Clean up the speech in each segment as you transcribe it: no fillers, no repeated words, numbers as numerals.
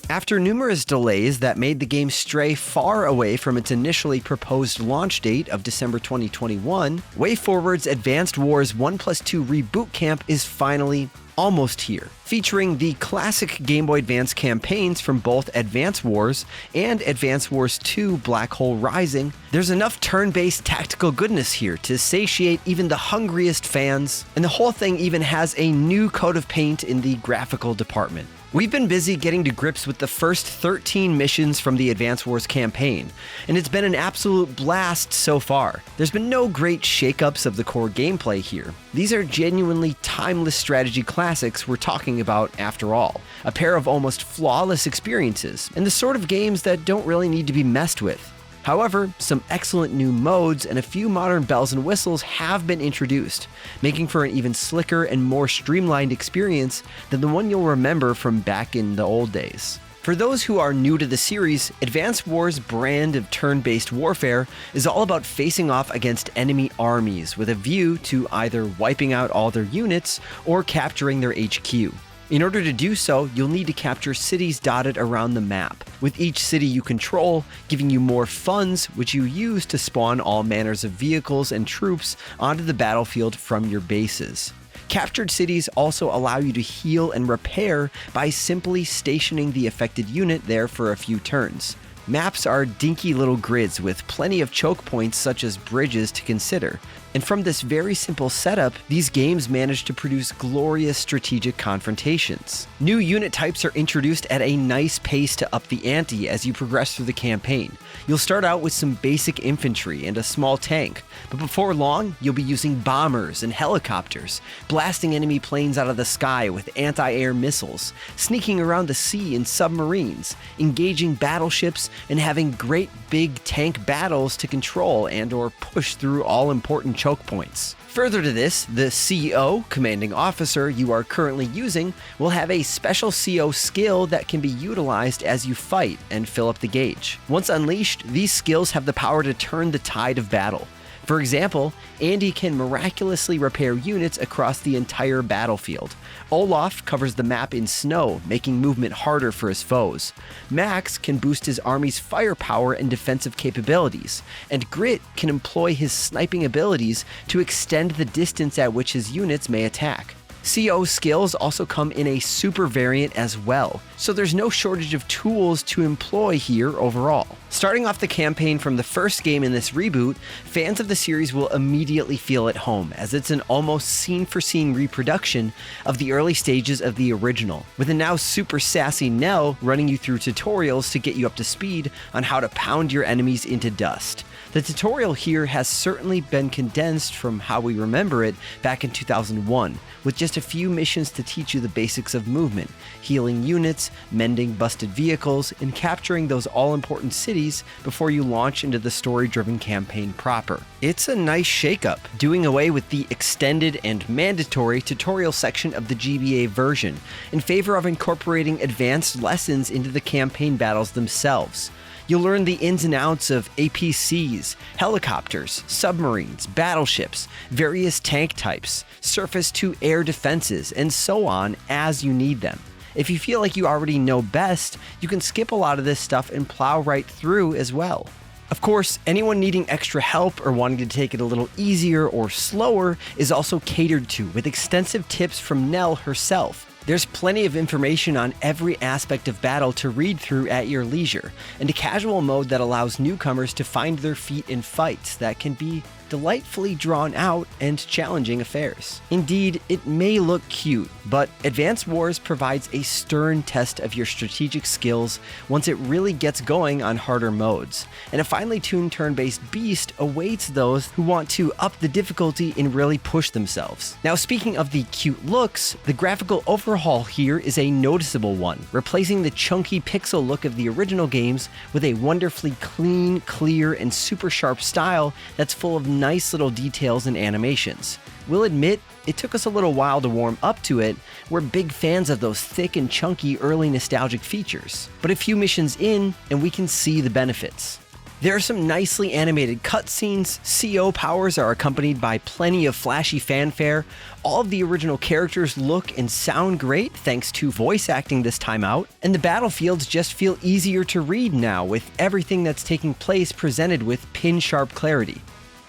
After numerous delays that made the game stray far away from its initially proposed launch date of December 2021, WayForward's Advanced Wars 1+2 Reboot Camp is finally almost here. Featuring the classic Game Boy Advance campaigns from both Advance Wars and Advance Wars 2 Black Hole Rising, there's enough turn-based tactical goodness here to satiate even the hungriest fans, and the whole thing even has a new coat of paint in the graphical department. We've been busy getting to grips with the first 13 missions from the Advance Wars campaign, and it's been an absolute blast so far. There's been no great shakeups of the core gameplay here. These are genuinely timeless strategy classics we're talking about after all. A pair of almost flawless experiences, and the sort of games that don't really need to be messed with. However, some excellent new modes and a few modern bells and whistles have been introduced, making for an even slicker and more streamlined experience than the one you'll remember from back in the old days. For those who are new to the series, Advance Wars' brand of turn-based warfare is all about facing off against enemy armies with a view to either wiping out all their units or capturing their HQ. In order to do so, you'll need to capture cities dotted around the map, with each city you control giving you more funds, which you use to spawn all manners of vehicles and troops onto the battlefield from your bases. Captured cities also allow you to heal and repair by simply stationing the affected unit there for a few turns. Maps are dinky little grids with plenty of choke points such as bridges to consider, and from this very simple setup, these games manage to produce glorious strategic confrontations. New unit types are introduced at a nice pace to up the ante as you progress through the campaign. You'll start out with some basic infantry and a small tank, but before long, you'll be using bombers and helicopters, blasting enemy planes out of the sky with anti-air missiles, sneaking around the sea in submarines, engaging battleships, and having great big tank battles to control and/or push through all-important choke points. Further to this, the CO, commanding officer, you are currently using will have a special CO skill that can be utilized as you fight and fill up the gauge. Once unleashed, these skills have the power to turn the tide of battle. For example, Andy can miraculously repair units across the entire battlefield. Olaf covers the map in snow, making movement harder for his foes. Max can boost his army's firepower and defensive capabilities, and Grit can employ his sniping abilities to extend the distance at which his units may attack. CO skills also come in a super variant as well, so there's no shortage of tools to employ here overall. Starting off the campaign from the first game in this reboot, fans of the series will immediately feel at home, as it's an almost scene-for-scene reproduction of the early stages of the original, with a now super sassy Nell running you through tutorials to get you up to speed on how to pound your enemies into dust. The tutorial here has certainly been condensed from how we remember it back in 2001, with just a few missions to teach you the basics of movement, healing units, mending busted vehicles, and capturing those all-important cities before you launch into the story-driven campaign proper. It's a nice shakeup, doing away with the extended and mandatory tutorial section of the GBA version in favor of incorporating advanced lessons into the campaign battles themselves. You'll learn the ins and outs of APCs, helicopters, submarines, battleships, various tank types, surface-to-air defenses, and so on as you need them. If you feel like you already know best, you can skip a lot of this stuff and plow right through as well. Of course, anyone needing extra help or wanting to take it a little easier or slower is also catered to, with extensive tips from Nell herself. There's plenty of information on every aspect of battle to read through at your leisure, and a casual mode that allows newcomers to find their feet in fights that can be delightfully drawn out and challenging affairs. Indeed, it may look cute, but Advance Wars provides a stern test of your strategic skills once it really gets going on harder modes, and a finely tuned turn-based beast awaits those who want to up the difficulty and really push themselves. Now, speaking of the cute looks, the graphical overhaul here is a noticeable one, replacing the chunky pixel look of the original games with a wonderfully clean, clear, and super sharp style that's full of nice little details and animations. We'll admit, it took us a little while to warm up to it. We're big fans of those thick and chunky early nostalgic features. But a few missions in, and we can see the benefits. There are some nicely animated cutscenes, CO powers are accompanied by plenty of flashy fanfare, all of the original characters look and sound great thanks to voice acting this time out, and the battlefields just feel easier to read now with everything that's taking place presented with pin-sharp clarity.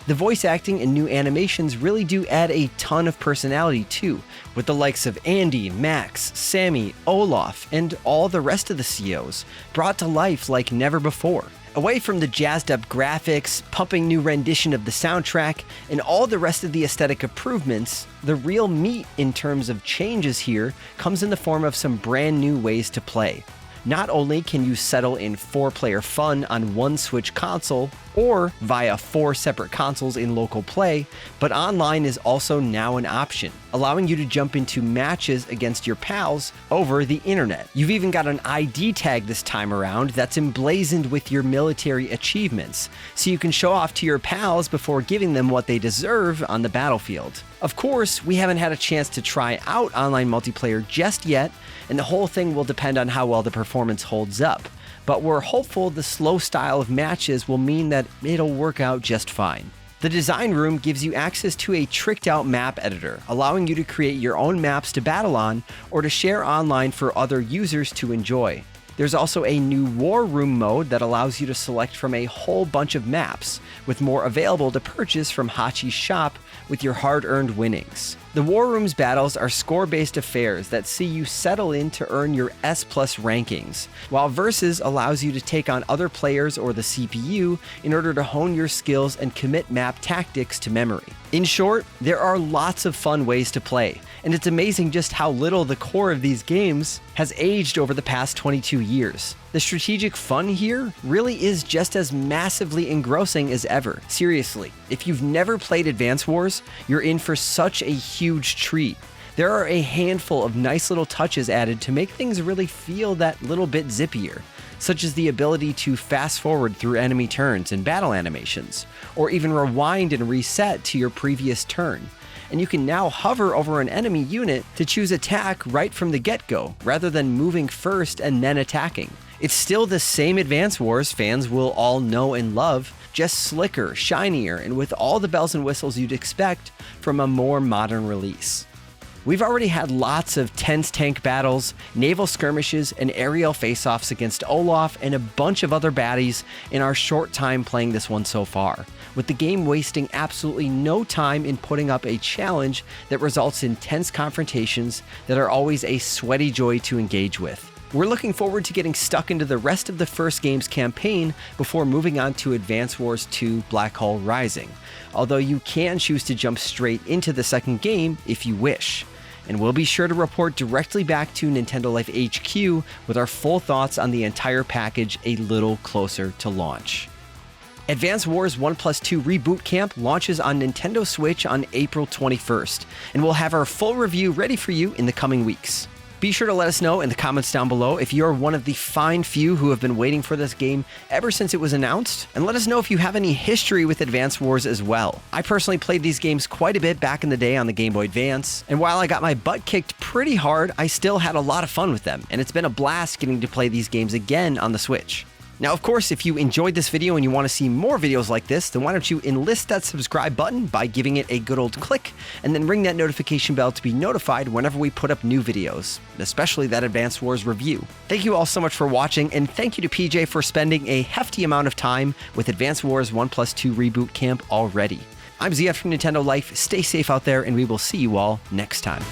The voice acting and new animations really do add a ton of personality too, with the likes of Andy, Max, Sammy, Olaf, and all the rest of the COs brought to life like never before. Away from the jazzed up graphics, pumping new rendition of the soundtrack, and all the rest of the aesthetic improvements, the real meat in terms of changes here comes in the form of some brand new ways to play. Not only can you settle in 4-player fun on one Switch console, or via 4 separate consoles in local play, but online is also now an option, allowing you to jump into matches against your pals over the internet. You've even got an ID tag this time around that's emblazoned with your military achievements, so you can show off to your pals before giving them what they deserve on the battlefield. Of course, we haven't had a chance to try out online multiplayer just yet, and the whole thing will depend on how well the performance holds up. But we're hopeful the slow style of matches will mean that it'll work out just fine. The design room gives you access to a tricked out map editor, allowing you to create your own maps to battle on or to share online for other users to enjoy. There's also a new War Room mode that allows you to select from a whole bunch of maps, with more available to purchase from Hachi's shop with your hard-earned winnings. The War Room's battles are score-based affairs that see you settle in to earn your S+ rankings, while Versus allows you to take on other players or the CPU in order to hone your skills and commit map tactics to memory. In short, there are lots of fun ways to play, and it's amazing just how little the core of these games has aged over the past 22 years. The strategic fun here really is just as massively engrossing as ever. Seriously, if you've never played Advance Wars, you're in for such a huge treat. There are a handful of nice little touches added to make things really feel that little bit zippier, such as the ability to fast forward through enemy turns and battle animations, or even rewind and reset to your previous turn. And you can now hover over an enemy unit to choose attack right from the get-go, rather than moving first and then attacking. It's still the same Advance Wars fans will all know and love, just slicker, shinier, and with all the bells and whistles you'd expect from a more modern release. We've already had lots of tense tank battles, naval skirmishes, and aerial face-offs against Olaf and a bunch of other baddies in our short time playing this one so far, with the game wasting absolutely no time in putting up a challenge that results in tense confrontations that are always a sweaty joy to engage with. We're looking forward to getting stuck into the rest of the first game's campaign before moving on to Advance Wars 2 Black Hole Rising, although you can choose to jump straight into the second game if you wish. And we'll be sure to report directly back to Nintendo Life HQ with our full thoughts on the entire package a little closer to launch. Advance Wars 1+2 Reboot Camp launches on Nintendo Switch on April 21st, and we'll have our full review ready for you in the coming weeks. Be sure to let us know in the comments down below if you're one of the fine few who have been waiting for this game ever since it was announced, and let us know if you have any history with Advance Wars as well. I personally played these games quite a bit back in the day on the Game Boy Advance, and while I got my butt kicked pretty hard, I still had a lot of fun with them, and it's been a blast getting to play these games again on the Switch. Now, of course, if you enjoyed this video and you want to see more videos like this, then why don't you enlist that subscribe button by giving it a good old click, and then ring that notification bell to be notified whenever we put up new videos, especially that Advance Wars review. Thank you all so much for watching, and thank you to PJ for spending a hefty amount of time with Advance Wars 1+2 Reboot Camp already. I'm Zia from Nintendo Life, stay safe out there, and we will see you all next time.